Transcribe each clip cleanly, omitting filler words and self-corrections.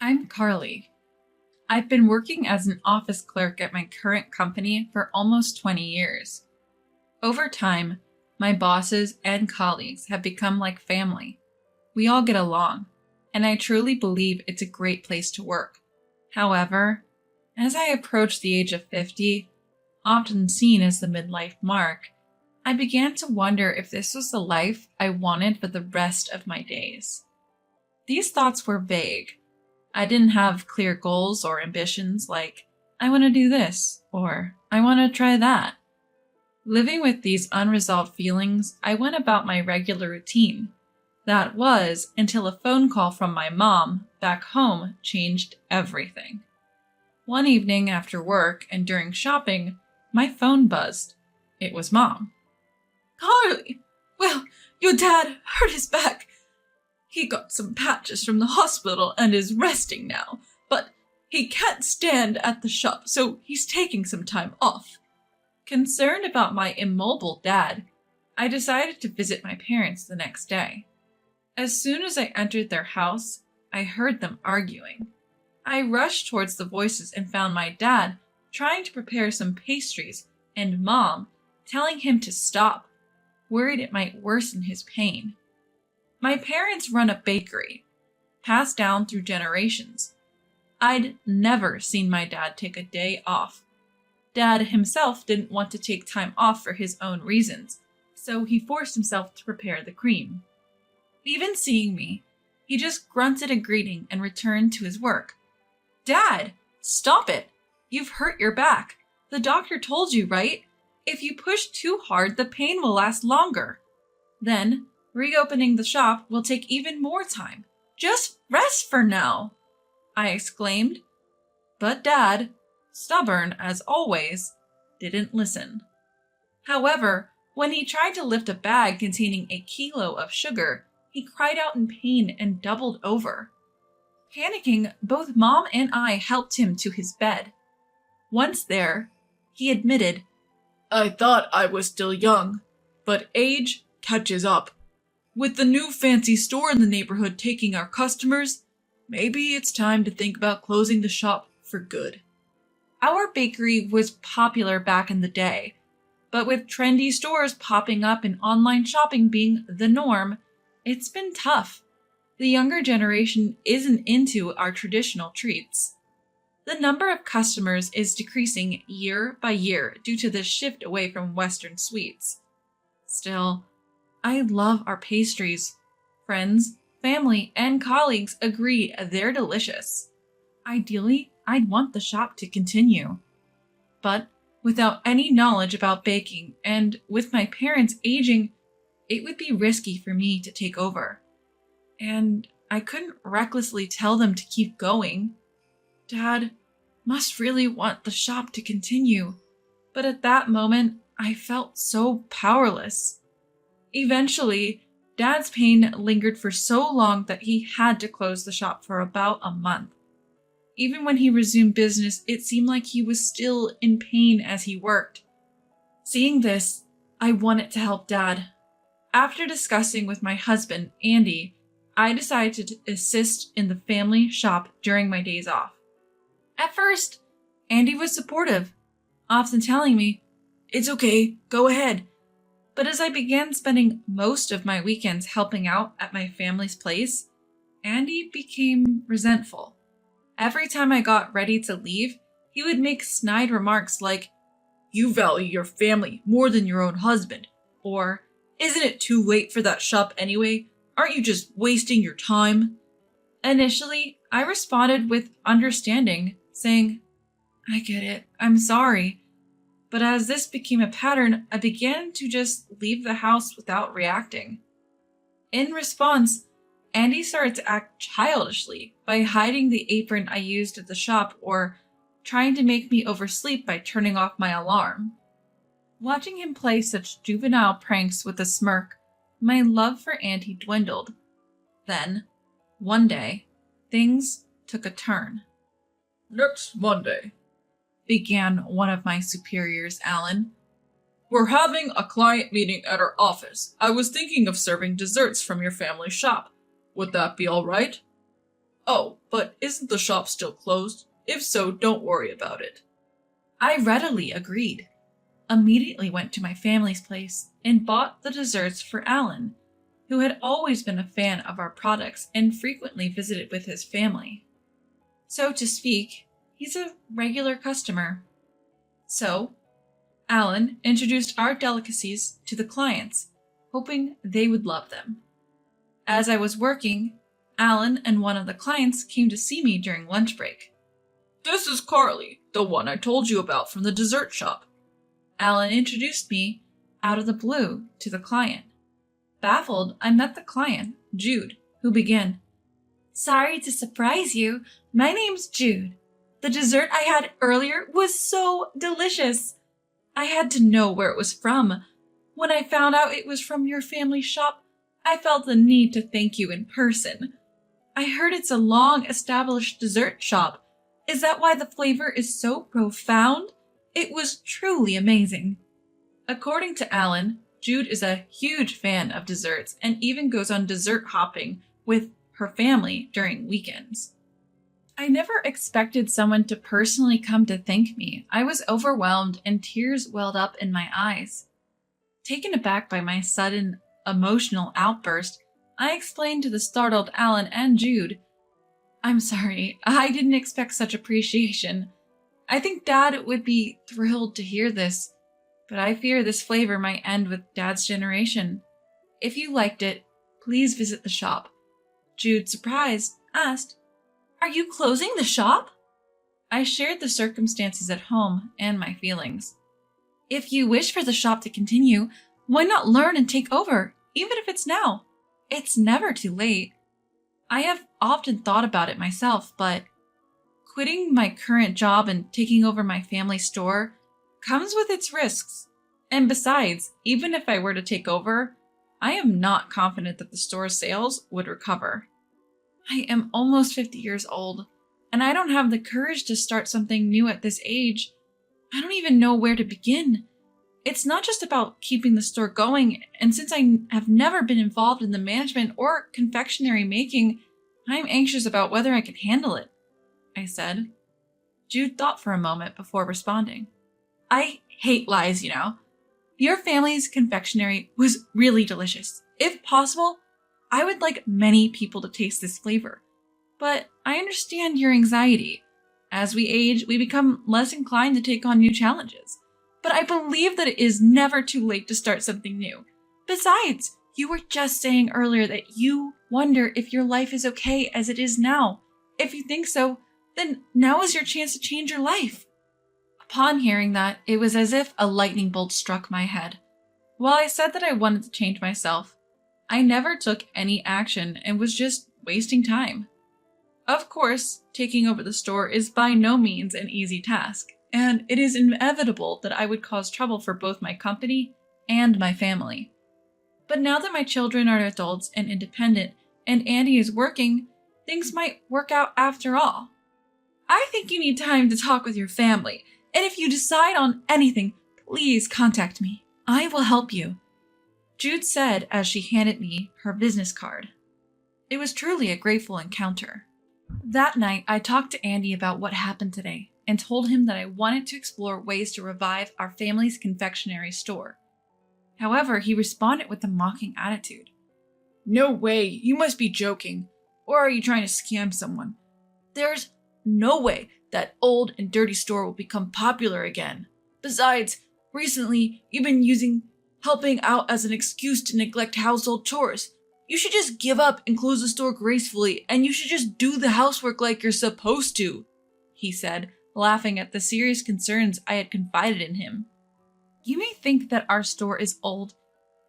I'm Carly. I've been working as an office clerk at my current company for almost 20 years. Over time, my bosses and colleagues have become like family. We all get along, and I truly believe it's a great place to work. However, as I approach the age of 50, often seen as the midlife mark, I began to wonder if this was the life I wanted for the rest of my days. These thoughts were vague. I didn't have clear goals or ambitions like, I want to do this, or I want to try that. Living with these unresolved feelings, I went about my regular routine. That was until a phone call from my mom back home changed everything. One evening after work and during shopping, my phone buzzed. It was Mom. Carly! Well, your dad hurt his back. He got some patches from the hospital and is resting now, but he can't stand at the shop, so he's taking some time off. Concerned about my immobile dad, I decided to visit my parents the next day. As soon as I entered their house, I heard them arguing. I rushed towards the voices and found my dad trying to prepare some pastries and Mom telling him to stop, worried it might worsen his pain. My parents run a bakery, passed down through generations. I'd never seen my dad take a day off. Dad himself didn't want to take time off for his own reasons, so he forced himself to prepare the cream. Even seeing me, he just grunted a greeting and returned to his work. Dad, stop it! You've hurt your back. The doctor told you, right? If you push too hard, the pain will last longer. Then, reopening the shop will take even more time. Just rest for now, I exclaimed. But Dad, stubborn as always, didn't listen. However, when he tried to lift a bag containing a kilo of sugar, he cried out in pain and doubled over. Panicking, both Mom and I helped him to his bed. Once there, he admitted, I thought I was still young, but age catches up. With the new fancy store in the neighborhood taking our customers, maybe it's time to think about closing the shop for good. Our bakery was popular back in the day, but with trendy stores popping up and online shopping being the norm, it's been tough. The younger generation isn't into our traditional treats. The number of customers is decreasing year by year due to this shift away from Western sweets. Still, I love our pastries. Friends, family, and colleagues agree they're delicious. Ideally, I'd want the shop to continue. But without any knowledge about baking and with my parents aging, it would be risky for me to take over. And I couldn't recklessly tell them to keep going. Dad must really want the shop to continue, but at that moment, I felt so powerless. Eventually, Dad's pain lingered for so long that he had to close the shop for about a month. Even when he resumed business, it seemed like he was still in pain as he worked. Seeing this, I wanted to help Dad. After discussing with my husband, Andy, I decided to assist in the family shop during my days off. At first, Andy was supportive, often telling me, It's okay, go ahead. But as I began spending most of my weekends helping out at my family's place, Andy became resentful. Every time I got ready to leave, he would make snide remarks like, You value your family more than your own husband, or Isn't it too late for that shop anyway? Aren't you just wasting your time? Initially, I responded with understanding, saying, I get it, I'm sorry. But as this became a pattern, I began to just leave the house without reacting. In response, Andy started to act childishly by hiding the apron I used at the shop or trying to make me oversleep by turning off my alarm. Watching him play such juvenile pranks with a smirk, my love for Andy dwindled. Then, one day, things took a turn. Next Monday, began one of my superiors, Alan. We're having a client meeting at our office. I was thinking of serving desserts from your family shop. Would that be all right? Oh, but isn't the shop still closed? If so, don't worry about it. I readily agreed. Immediately went to my family's place and bought the desserts for Alan, who had always been a fan of our products and frequently visited with his family. So to speak, he's a regular customer. So, Alan introduced our delicacies to the clients, hoping they would love them. As I was working, Alan and one of the clients came to see me during lunch break. This is Carly, the one I told you about from the dessert shop. Alan introduced me out of the blue to the client. Baffled, I met the client, Jude, who began, Sorry to surprise you. My name's Jude. The dessert I had earlier was so delicious. I had to know where it was from. When I found out it was from your family shop, I felt the need to thank you in person. I heard it's a long-established dessert shop. Is that why the flavor is so profound? It was truly amazing. According to Alan, Jude is a huge fan of desserts and even goes on dessert hopping with her family during weekends. I never expected someone to personally come to thank me. I was overwhelmed and tears welled up in my eyes. Taken aback by my sudden emotional outburst, I explained to the startled Alan and Jude, I'm sorry, I didn't expect such appreciation. I think Dad would be thrilled to hear this, but I fear this flavor might end with Dad's generation. If you liked it, please visit the shop. Jude, surprised, asked, Are you closing the shop? I shared the circumstances at home and my feelings. If you wish for the shop to continue, why not learn and take over, even if it's now? It's never too late. I have often thought about it myself, but quitting my current job and taking over my family store comes with its risks. And besides, even if I were to take over, I am not confident that the store's sales would recover. I am almost 50 years old, and I don't have the courage to start something new at this age. I don't even know where to begin. It's not just about keeping the store going, and since I have never been involved in the management or confectionery making, I'm anxious about whether I can handle it, I said. Jude thought for a moment before responding. I hate lies, you know. Your family's confectionery was really delicious. If possible, I would like many people to taste this flavor. But I understand your anxiety. As we age, we become less inclined to take on new challenges. But I believe that it is never too late to start something new. Besides, you were just saying earlier that you wonder if your life is okay as it is now. If you think so, then now is your chance to change your life. Upon hearing that, it was as if a lightning bolt struck my head. While I said that I wanted to change myself, I never took any action and was just wasting time. Of course, taking over the store is by no means an easy task, and it is inevitable that I would cause trouble for both my company and my family. But now that my children are adults and independent, and Andy is working, things might work out after all. I think you need time to talk with your family, and if you decide on anything, please contact me. I will help you, Jude said as she handed me her business card. It was truly a grateful encounter. That night, I talked to Andy about what happened today and told him that I wanted to explore ways to revive our family's confectionery store. However, he responded with a mocking attitude. No way, you must be joking. Or are you trying to scam someone? There's no way that old and dirty store will become popular again. Besides, recently you've been helping out as an excuse to neglect household chores. You should just give up and close the store gracefully, and you should just do the housework like you're supposed to, he said, laughing at the serious concerns I had confided in him. You may think that our store is old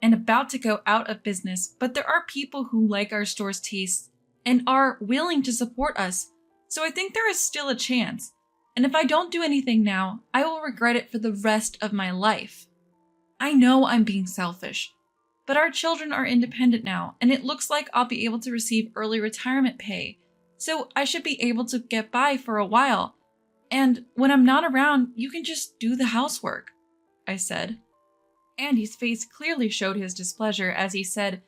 and about to go out of business, but there are people who like our store's tastes and are willing to support us, so I think there is still a chance. And if I don't do anything now, I will regret it for the rest of my life. I know I'm being selfish, but our children are independent now, and it looks like I'll be able to receive early retirement pay, so I should be able to get by for a while. And when I'm not around, you can just do the housework, I said. Andy's face clearly showed his displeasure as he said,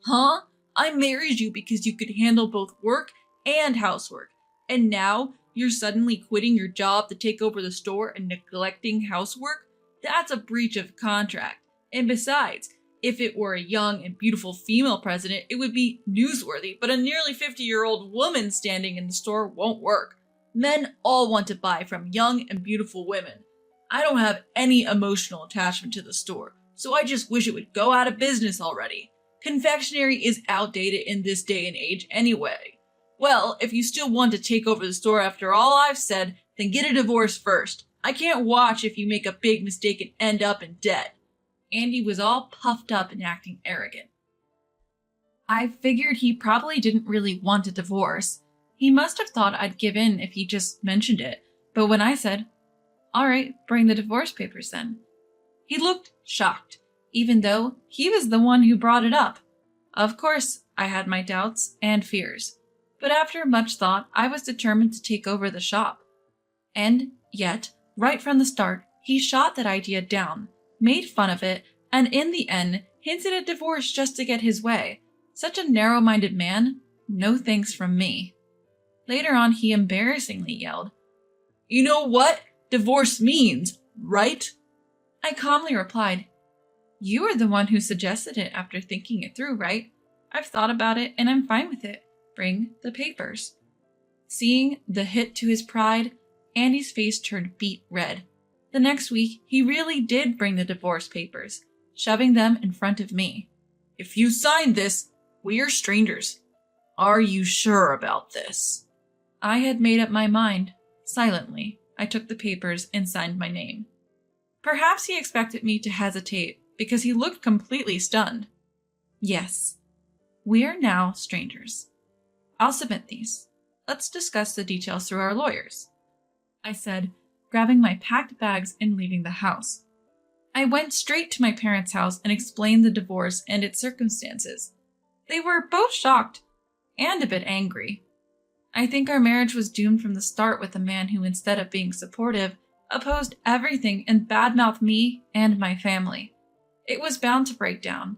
Huh? I married you because you could handle both work and housework. And now you're suddenly quitting your job to take over the store and neglecting housework? That's a breach of contract. And besides, if it were a young and beautiful female president, it would be newsworthy, but a nearly 50-year-old woman standing in the store won't work. Men all want to buy from young and beautiful women. I don't have any emotional attachment to the store, so I just wish it would go out of business already. Confectionery is outdated in this day and age anyway. Well, if you still want to take over the store after all I've said, then get a divorce first. I can't watch if you make a big mistake and end up in debt. Andy was all puffed up and acting arrogant. I figured he probably didn't really want a divorce. He must have thought I'd give in if he just mentioned it, but when I said, "All right, bring the divorce papers then," he looked shocked, even though he was the one who brought it up. Of course, I had my doubts and fears, but after much thought, I was determined to take over the shop. And yet, right from the start, he shot that idea down, made fun of it, and in the end, hinted at divorce just to get his way. Such a narrow-minded man, no thanks from me. Later on, he embarrassingly yelled, "You know what divorce means, right?" I calmly replied, "You are the one who suggested it after thinking it through, right? I've thought about it and I'm fine with it. Bring the papers." Seeing the hit to his pride, Andy's face turned beet red. The next week, he really did bring the divorce papers, shoving them in front of me. "If you sign this, we are strangers. Are you sure about this?" I had made up my mind. Silently, I took the papers and signed my name. Perhaps he expected me to hesitate because he looked completely stunned. "Yes, we are now strangers. I'll submit these. Let's discuss the details through our lawyers," I said, grabbing my packed bags and leaving the house. I went straight to my parents' house and explained the divorce and its circumstances. They were both shocked and a bit angry. I think our marriage was doomed from the start with a man who, instead of being supportive, opposed everything and badmouthed me and my family. It was bound to break down.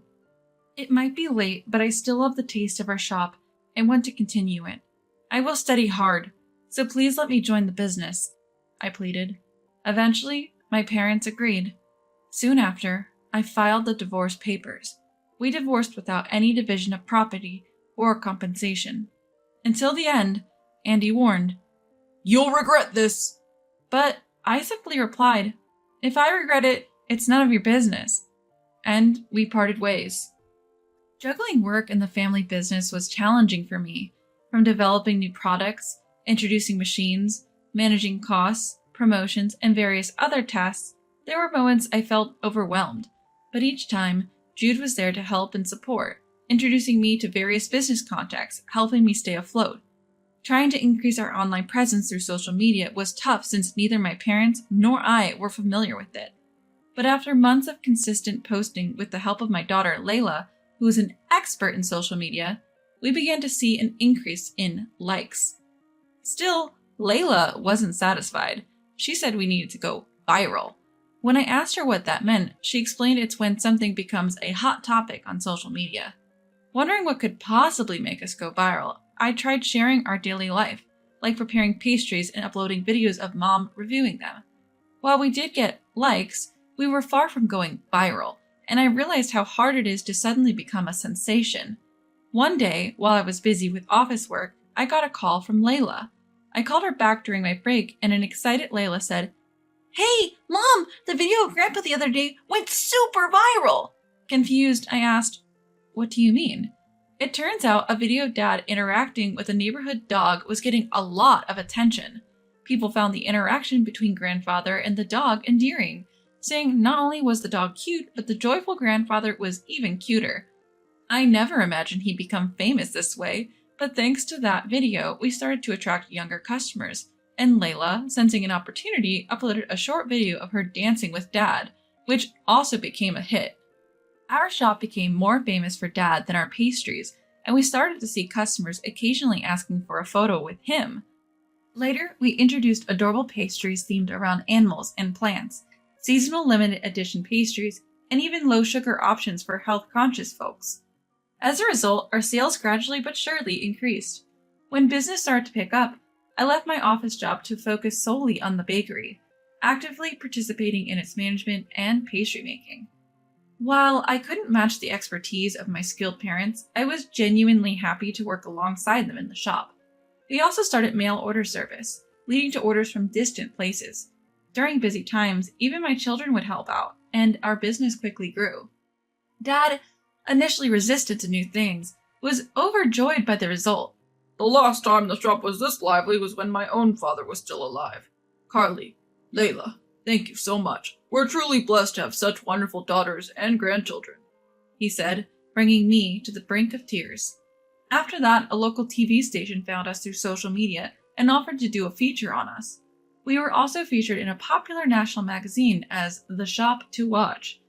It might be late, but I still love the taste of our shop and want to continue it. I will study hard, so please let me join the business, I pleaded. Eventually, my parents agreed. Soon after, I filed the divorce papers. We divorced without any division of property or compensation. Until the end, Andy warned, "You'll regret this." But I simply replied, "If I regret it, it's none of your business." And we parted ways. Juggling work and the family business was challenging for me, from developing new products, introducing machines, managing costs, promotions, and various other tasks. There were moments I felt overwhelmed, but each time, Jude was there to help and support, introducing me to various business contacts, helping me stay afloat. Trying to increase our online presence through social media was tough since neither my parents nor I were familiar with it. But after months of consistent posting with the help of my daughter Layla, who is an expert in social media, we began to see an increase in likes. Still, Layla wasn't satisfied. She said we needed to go viral. When I asked her what that meant, she explained it's when something becomes a hot topic on social media. Wondering what could possibly make us go viral, I tried sharing our daily life, like preparing pastries and uploading videos of Mom reviewing them. While we did get likes, we were far from going viral, and I realized how hard it is to suddenly become a sensation. One day, while I was busy with office work, I got a call from Layla. I called her back during my break, and an excited Layla said, "Hey, Mom, the video of Grandpa the other day went super viral." Confused, I asked, "What do you mean?" It turns out a video of Dad interacting with a neighborhood dog was getting a lot of attention. People found the interaction between grandfather and the dog endearing, saying not only was the dog cute, but the joyful grandfather was even cuter. I never imagined he'd become famous this way, but thanks to that video, we started to attract younger customers, and Layla, sensing an opportunity, uploaded a short video of her dancing with Dad, which also became a hit. Our shop became more famous for Dad than our pastries, and we started to see customers occasionally asking for a photo with him. Later, we introduced adorable pastries themed around animals and plants, seasonal limited edition pastries, and even low-sugar options for health-conscious folks. As a result, our sales gradually but surely increased. When business started to pick up, I left my office job to focus solely on the bakery, actively participating in its management and pastry making. While I couldn't match the expertise of my skilled parents, I was genuinely happy to work alongside them in the shop. We also started mail order service, leading to orders from distant places. During busy times, even my children would help out, and our business quickly grew. Dad, initially resistant to new things, was overjoyed by the result. The last time the shop was this lively was when my own father was still alive. Carly, Layla, thank you so much. We're truly blessed to have such wonderful daughters and grandchildren, he said, bringing me to the brink of tears. After that, a local TV station found us through social media and offered to do a feature on us. We were also featured in a popular national magazine as the shop to watch.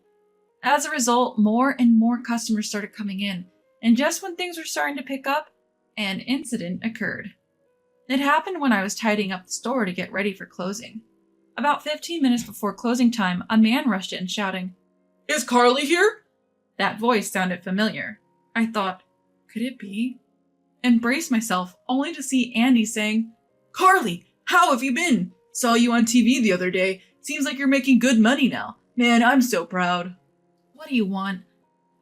As a result, more and more customers started coming in, and just when things were starting to pick up, an incident occurred. It happened when I was tidying up the store to get ready for closing. About 15 minutes before closing time, a man rushed in shouting, "Is Carly here?" That voice sounded familiar. I thought, could it be? And braced myself, only to see Andy saying, "Carly, how have you been? Saw you on TV the other day. Seems like you're making good money now. Man, I'm so proud." "What do you want?"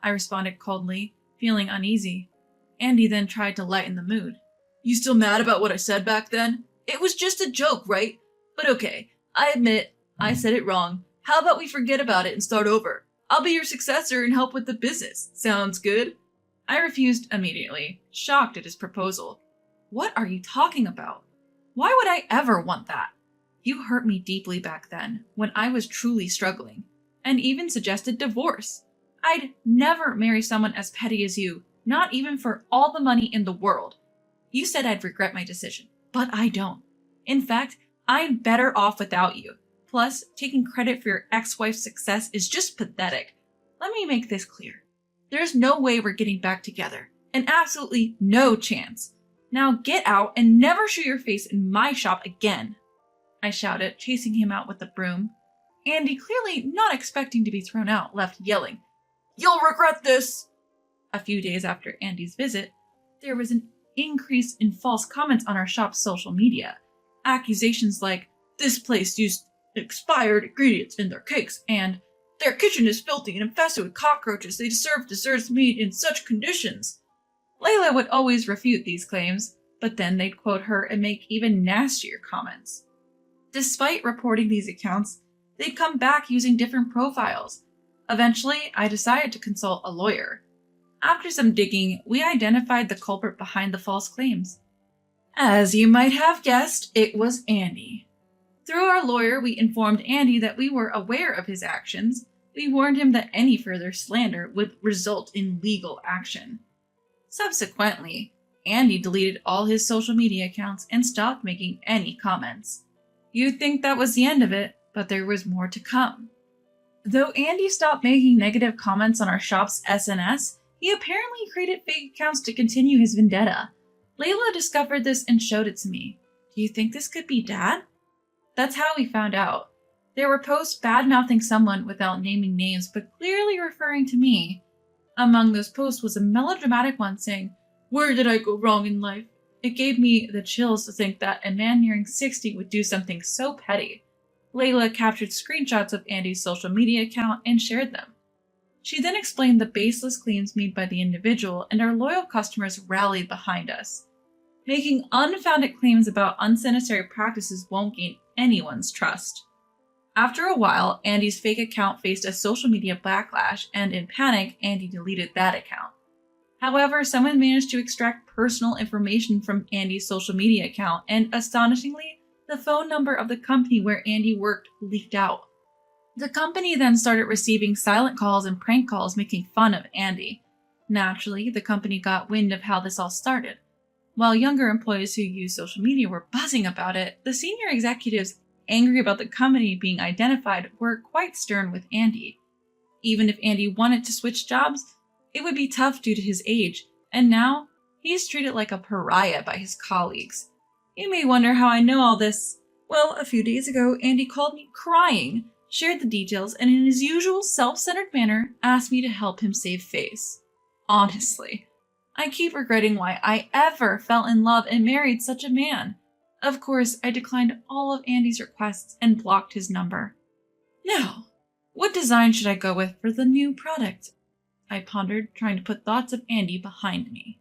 I responded coldly, feeling uneasy. Andy then tried to lighten the mood. "You still mad about what I said back then? It was just a joke, right? But okay, I admit, I said it wrong. How about we forget about it and start over? I'll be your successor and help with the business. Sounds good?" I refused immediately, shocked at his proposal. What are you talking about? Why would I ever want that? You hurt me deeply back then, when I was truly struggling, and even suggested divorce. I'd never marry someone as petty as you, not even for all the money in the world. You said I'd regret my decision, but I don't. In fact, I'm better off without you. Plus, taking credit for your ex-wife's success is just pathetic. Let me make this clear. There's no way we're getting back together, and absolutely no chance. Now get out and never show your face in my shop again, I shouted, chasing him out with the broom. Andy, clearly not expecting to be thrown out, left yelling, "You'll regret this!" A few days after Andy's visit, there was an increase in false comments on our shop's social media. Accusations like, "This place used expired ingredients in their cakes," and "Their kitchen is filthy and infested with cockroaches. They serve desserts made in such conditions." Layla would always refute these claims, but then they'd quote her and make even nastier comments. Despite reporting these accounts, they'd come back using different profiles. Eventually, I decided to consult a lawyer. After some digging, we identified the culprit behind the false claims. As you might have guessed, it was Andy. Through our lawyer, we informed Andy that we were aware of his actions. We warned him that any further slander would result in legal action. Subsequently, Andy deleted all his social media accounts and stopped making any comments. You'd think that was the end of it, but there was more to come. Though Andy stopped making negative comments on our shop's SNS, he apparently created fake accounts to continue his vendetta. Layla discovered this and showed it to me. Do you think this could be Dad? That's how we found out. There were posts bad-mouthing someone without naming names, but clearly referring to me. Among those posts was a melodramatic one saying, "Where did I go wrong in life?" It gave me the chills to think that a man nearing 60 would do something so petty. Layla captured screenshots of Andy's social media account and shared them. She then explained the baseless claims made by the individual, and our loyal customers rallied behind us. Making unfounded claims about unsanitary practices won't gain anyone's trust. After a while, Andy's fake account faced a social media backlash, and in panic, Andy deleted that account. However, someone managed to extract personal information from Andy's social media account, and astonishingly, the phone number of the company where Andy worked leaked out. The company then started receiving silent calls and prank calls making fun of Andy. Naturally, the company got wind of how this all started. While younger employees who use social media were buzzing about it, the senior executives, angry about the company being identified, were quite stern with Andy. Even if Andy wanted to switch jobs, it would be tough due to his age, and now he's treated like a pariah by his colleagues. You may wonder how I know all this. Well, a few days ago, Andy called me crying, shared the details, and in his usual self-centered manner, asked me to help him save face. Honestly, I keep regretting why I ever fell in love and married such a man. Of course, I declined all of Andy's requests and blocked his number. Now, what design should I go with for the new product? I pondered, trying to put thoughts of Andy behind me.